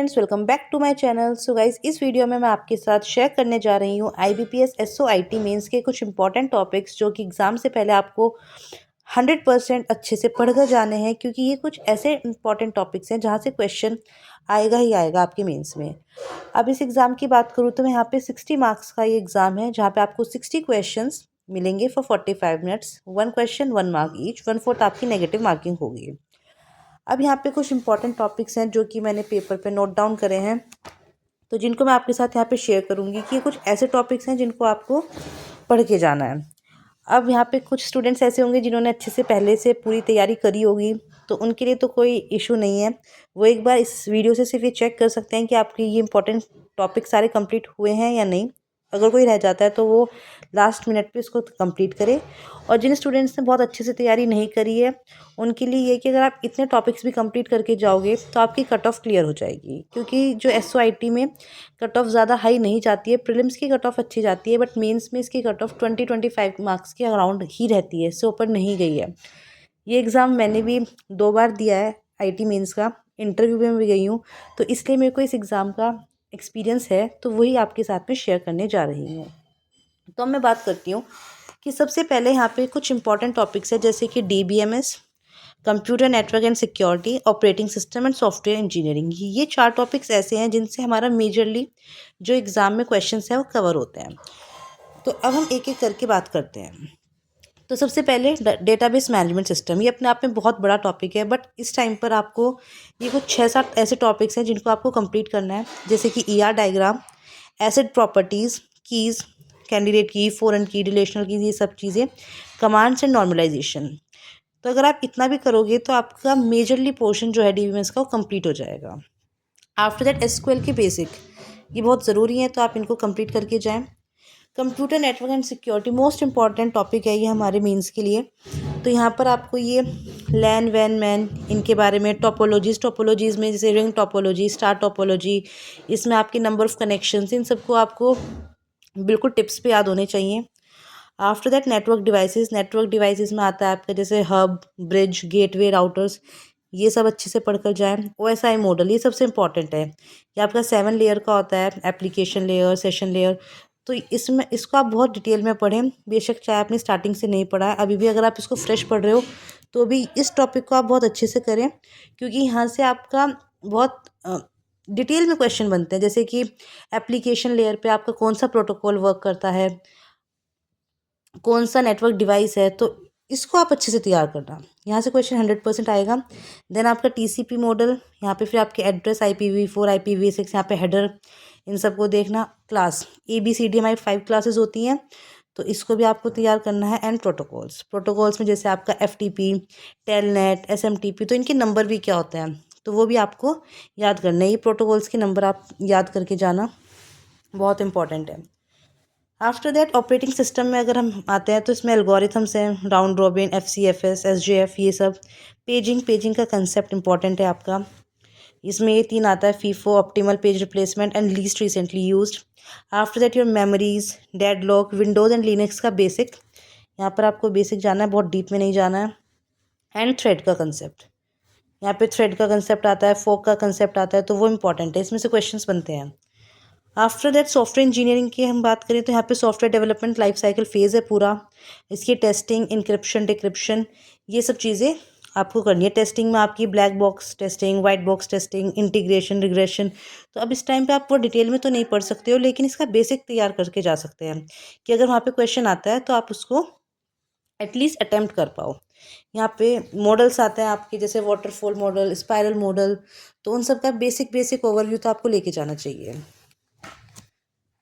Friends, welcome back to my channel. So guys, इस video में मैं आपके साथ शेयर करने जा रही हूँ IBPS SOIT मेंस के कुछ इंपॉर्टेंट टॉपिक्स जो कि एग्ज़ाम से पहले आपको 100% अच्छे से पढ़कर जाने हैं, क्योंकि ये कुछ ऐसे इंपॉर्टेंट टॉपिक्स हैं जहाँ से क्वेश्चन आएगा ही आएगा आपके मेंस में। अब इस एग्ज़ाम की बात करूँ तो मैं यहाँ पे 60 मार्क्स का ये एग्ज़ाम है, जहाँ पे आपको 60 क्वेश्चंस मिलेंगे for 45 minutes. 1 question 1 mark each, 1/4 आपकी नेगेटिव मार्किंग होगी। अब यहाँ पे कुछ इंपॉर्टेंट टॉपिक्स हैं जो कि मैंने पेपर पे नोट डाउन करे हैं, तो जिनको मैं आपके साथ यहाँ पे शेयर करूँगी कि ये कुछ ऐसे टॉपिक्स हैं जिनको आपको पढ़ के जाना है। अब यहाँ पे कुछ स्टूडेंट्स ऐसे होंगे जिन्होंने अच्छे से पहले से पूरी तैयारी करी होगी, तो उनके लिए तो कोई इशू नहीं है। वो एक बार इस वीडियो से सिर्फ ये चेक कर सकते हैं कि आपके ये इंपॉर्टेंट टॉपिक सारे कंप्लीट हुए हैं या नहीं। अगर कोई रह जाता है तो वो लास्ट मिनट पे इसको कंप्लीट करे। और जिन स्टूडेंट्स ने बहुत अच्छे से तैयारी नहीं करी है, उनके लिए ये कि अगर आप इतने टॉपिक्स भी कंप्लीट करके जाओगे तो आपकी कट ऑफ क्लियर हो जाएगी, क्योंकि जो SOIT में कट ऑफ ज़्यादा हाई नहीं जाती है। प्रीलिम्स की कट ऑफ अच्छी जाती है, बट मेंस में इसकी कट ऑफ 20-25 मार्क्स के अराउंड ही रहती है, इससे ऊपर नहीं गई है। ये एग्ज़ाम मैंने भी 2 बार दिया है, IT मेंस का। इंटरव्यू में भी गई हूँ, तो इसलिए मेरे को इस एग्ज़ाम का एक्सपीरियंस है, तो वही आपके साथ में शेयर करने जा रही हूँ। तो अब मैं बात करती हूँ कि सबसे पहले यहाँ पे कुछ इंपॉर्टेंट टॉपिक्स है, जैसे कि DBMS, computer network and security, operating system and software engineering. ये 4 टॉपिक्स ऐसे हैं जिनसे हमारा मेजरली जो एग्ज़ाम में क्वेश्चंस हैं वो कवर होते हैं। तो अब हम एक एक करके बात करते हैं। तो सबसे पहले डेटाबेस मैनेजमेंट सिस्टम, ये अपने आप में बहुत बड़ा टॉपिक है, बट इस टाइम पर आपको ये कुछ 6-7 ऐसे टॉपिक्स हैं जिनको आपको कंप्लीट करना है, जैसे कि ER diagram, acid properties, keys, candidate की, फॉरेन की, रिलेशनल की, ये सब चीज़ें, कमांड्स एंड नॉर्मलाइजेशन। तो अगर आप इतना भी करोगे तो आपका मेजरली पोर्शन जो है DBMS का वो कंप्लीट हो जाएगा। आफ्टर दैट SQL के बेसिक, ये बहुत ज़रूरी है, तो आप इनको कंप्लीट करके जाएँ। Computer network and security most important topic है ये हमारे मीन्स के लिए। तो यहाँ पर आपको ये लैन वैन मैन इनके बारे में, टोपोलॉजीज़ में जैसे रिंग टोपोलॉजी, स्टार टोपोलॉजी, इसमें आपके नंबर ऑफ़ कनेक्शंस, इन सबको आपको बिल्कुल टिप्स पे याद होने चाहिए। आफ्टर दैट नेटवर्क डिवाइसेस में आता है आपका जैसे हब, ब्रिज, गेटवे, राउटर्स, ये सब अच्छे से पढ़कर जाएं। OSI मॉडल, ये सबसे इंपॉर्टेंट है। ये आपका 7 लेयर का होता है, एप्लीकेशन लेयर, सेशन लेयर। तो इसमें इसको आप बहुत डिटेल में पढ़ें, बेशक चाहे आपने स्टार्टिंग से नहीं पढ़ा है, अभी भी अगर आप इसको फ्रेश पढ़ रहे हो तो भी इस टॉपिक को आप बहुत अच्छे से करें, क्योंकि यहाँ से आपका बहुत डिटेल में क्वेश्चन बनते हैं। जैसे कि एप्लीकेशन लेयर पे आपका कौन सा प्रोटोकॉल वर्क करता है, कौन सा नेटवर्क डिवाइस है, तो इसको आप अच्छे से तैयार करना, यहाँ से क्वेश्चन 100% आएगा। देन आपका TCP मॉडल, यहाँ पे फिर आपके एड्रेस, IPv4, IPv6, यहाँ पे हेडर, इन सबको देखना। क्लास ABCD हमारी 5 क्लासेस होती हैं, तो इसको भी आपको तैयार करना है। एंड प्रोटोकॉल्स में जैसे आपका FTP, टेलनेट, SMTP, तो इनके नंबर भी क्या होते हैं, तो वो भी आपको याद करना है। ये प्रोटोकॉल्स के नंबर आप याद करके जाना, बहुत इंपॉर्टेंट है। आफ्टर दैट ऑपरेटिंग सिस्टम में अगर हम आते हैं तो इसमें एल्गोरिथम्स हैं, राउंड रॉबिन, FCFS, SJF, ये सब। पेजिंग का कंसेप्ट इंपॉर्टेंट है आपका। इसमें ये 3 आता है, FIFO, optimal page replacement and least recently used. After that your memories, deadlock, Windows and Linux का बेसिक, यहाँ पर आपको बेसिक जाना है, बहुत डीप में नहीं जाना है। एंड थ्रेड का कंसेप्ट, यहाँ पे थ्रेड का कंसेप्ट आता है, फोक का कंसेप्ट आता है, तो वो इंपॉर्टेंट है, इसमें से क्वेश्चंस बनते हैं। आफ्टर दैट सॉफ्टवेयर इंजीनियरिंग की हम बात करें तो यहाँ पे software development life cycle phase है पूरा। इसकी टेस्टिंग, इंक्रिप्शन, डिक्रिप्शन, ये सब चीज़ें आपको करनी है। टेस्टिंग में आपकी black box testing, white box testing, integration, regression. तो अब इस टाइम पे आप वो डिटेल में तो नहीं पढ़ सकते हो, लेकिन इसका बेसिक तैयार करके जा सकते हैं कि अगर वहाँ पे क्वेश्चन आता है तो आप उसको एटलीस्ट अटैम्प्ट कर पाओ। यहाँ पे मॉडल्स आते हैं आपके, जैसे वाटरफॉल मॉडल, स्पायरल मॉडल, तो उन सब का बेसिक ओवरव्यू तो आपको लेके जाना चाहिए।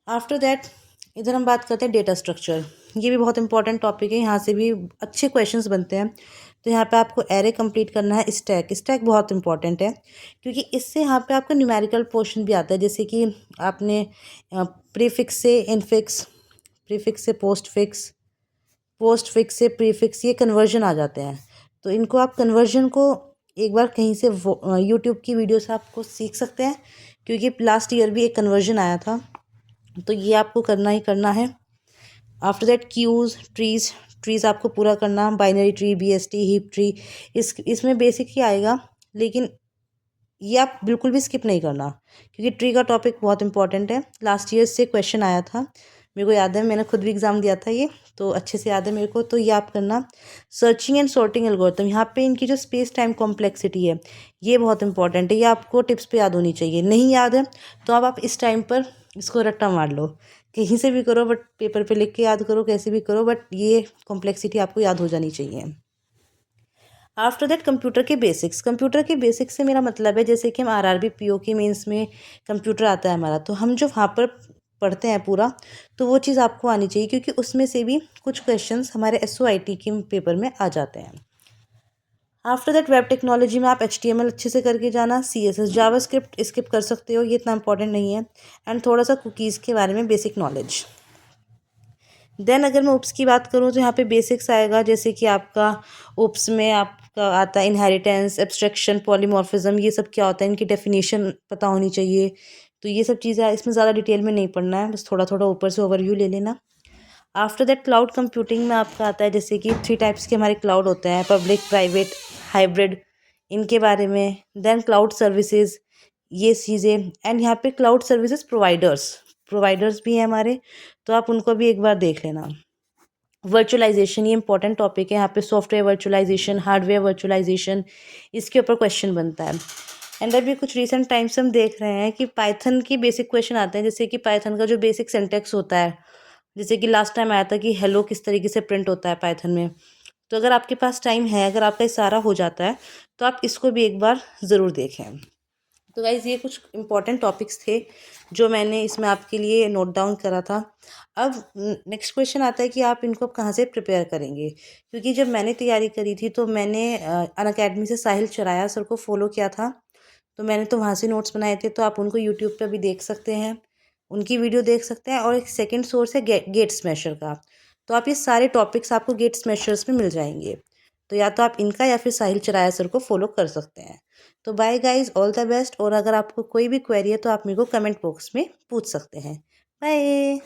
आफ्टर दैट इधर हम बात करते हैं डेटा स्ट्रक्चर, ये भी बहुत इंपॉर्टेंट टॉपिक है, यहाँ से भी अच्छे क्वेश्चंस बनते हैं। तो यहाँ पे आपको एरे कंप्लीट करना है। स्टैक बहुत इंपॉर्टेंट है, क्योंकि इससे यहाँ पे आपका न्यूमेरिकल पोर्शन भी आता है, जैसे कि आपने प्रीफिक्स से इनफिक्स, प्रीफिक्स से पोस्टफिक्स, पोस्टफिक्स से प्रीफिक्स, ये कन्वर्जन आ जाते हैं। तो इनको आप कन्वर्जन को एक बार कहीं से यूट्यूब की वीडियो से आपको सीख सकते हैं, क्योंकि लास्ट ईयर भी एक कन्वर्जन आया था, तो ये आपको करना ही करना है। आफ्टर दैट क्यूज़, ट्रीज़ आपको पूरा करना, binary tree, BST, heap tree, इसमें बेसिक ही आएगा, लेकिन ये आप बिल्कुल भी स्किप नहीं करना, क्योंकि ट्री का टॉपिक बहुत इंपॉर्टेंट है। लास्ट ईयर से क्वेश्चन आया था, मेरे को याद है, मैंने खुद भी एग्ज़ाम दिया था ये, तो अच्छे से याद है मेरे को। तो ये आप करना। सर्चिंग एंड सॉर्टिंग एल्गोरिथम, यहाँ पे इनकी जो स्पेस टाइम कॉम्प्लेक्सिटी है ये बहुत इंपॉर्टेंट है, ये आपको टिप्स पे याद होनी चाहिए। नहीं याद है तो अब आप इस टाइम पर इसको रट्टा मार लो, कहीं से भी करो, बट पेपर पे लिख के याद करो, कैसे भी करो, बट ये कॉम्प्लेक्सिटी आपको याद हो जानी चाहिए। आफ्टर दैट कंप्यूटर के बेसिक्स, कंप्यूटर के बेसिक्स से मेरा मतलब है जैसे कि हम आरआरबी पीओ के मेंस में कंप्यूटर आता है हमारा, तो हम जो वहाँ पर पढ़ते हैं पूरा, तो वो चीज़ आपको आनी चाहिए, क्योंकि उसमें से भी कुछ क्वेश्चंस हमारे एसओआईटी के पेपर में आ जाते हैं। आफ्टर दैट वेब टेक्नोलॉजी में आप एचटीएमएल अच्छे से करके जाना, सीएसएस, जावास्क्रिप्ट स्किप कर सकते हो, ये इतना इंपॉर्टेंट नहीं है, एंड थोड़ा सा कुकीज़ के बारे में बेसिक नॉलेज। देन अगर मैं ओप्स की बात करूँ तो यहाँ पे बेसिक्स आएगा, जैसे कि आपका ओप्स में आपका आता है इनहेरिटेंस, एब्स्ट्रैक्शन, पॉलीमॉर्फिज्म, ये सब क्या होता है, इनकी डेफिनेशन पता होनी चाहिए। तो ये सब चीज़ें इसमें ज़्यादा डिटेल में नहीं पढ़ना है, बस थोड़ा थोड़ा ऊपर से ओवरव्यू ले लेना। आफ्टर दैट क्लाउड कंप्यूटिंग में आपका आता है जैसे कि 3 टाइप्स के हमारे क्लाउड होते हैं, पब्लिक, प्राइवेट, हाइब्रिड, इनके बारे में। देन क्लाउड सर्विसेज, ये चीज़ें, एंड यहाँ पे क्लाउड सर्विसेज प्रोवाइडर्स, प्रोवाइडर्स भी हैं हमारे, तो आप उनको भी एक बार देख लेना। वर्चुअलाइजेशन, ये इंपॉर्टेंट टॉपिक है, यहाँ पे सॉफ्टवेयर वर्चुअलाइजेशन, हार्डवेयर वर्चुअलाइजेशन, इसके ऊपर क्वेश्चन बनता है। एंड अभी कुछ रिसेंट टाइम से हम देख रहे हैं कि पाइथन की बेसिक क्वेश्चन आते हैं, जैसे कि पाइथन का जो बेसिक सिंटेक्स होता है, जैसे कि लास्ट टाइम आया था कि हेलो किस तरीके से प्रिंट होता है पाइथन में। तो अगर आपके पास टाइम है, अगर आपका ये सारा हो जाता है, तो आप इसको भी एक बार ज़रूर देखें। तो गाइज़ ये कुछ इंपॉर्टेंट टॉपिक्स थे जो मैंने इसमें आपके लिए नोट डाउन करा था। अब नेक्स्ट क्वेश्चन आता है कि आप इनको कहाँ से प्रिपेयर करेंगे, क्योंकि जब मैंने तैयारी करी थी तो मैंने अनअकैडमी से साहिल चराया सर को फॉलो किया था, तो मैंने तो वहाँ से नोट्स बनाए थे, तो आप उनको यूट्यूब पे भी देख सकते हैं, उनकी वीडियो देख सकते हैं। और एक सेकंड सोर्स है गेट स्मैशर का, तो आप ये सारे टॉपिक्स आपको गेट स्मैशर्स में मिल जाएंगे, तो या तो आप इनका या फिर साहिल चराया सर को फॉलो कर सकते हैं। तो bye guys, all the best, और अगर आपको कोई भी क्वेरी है तो आप मेरे को कमेंट बॉक्स में पूछ सकते हैं। बाय।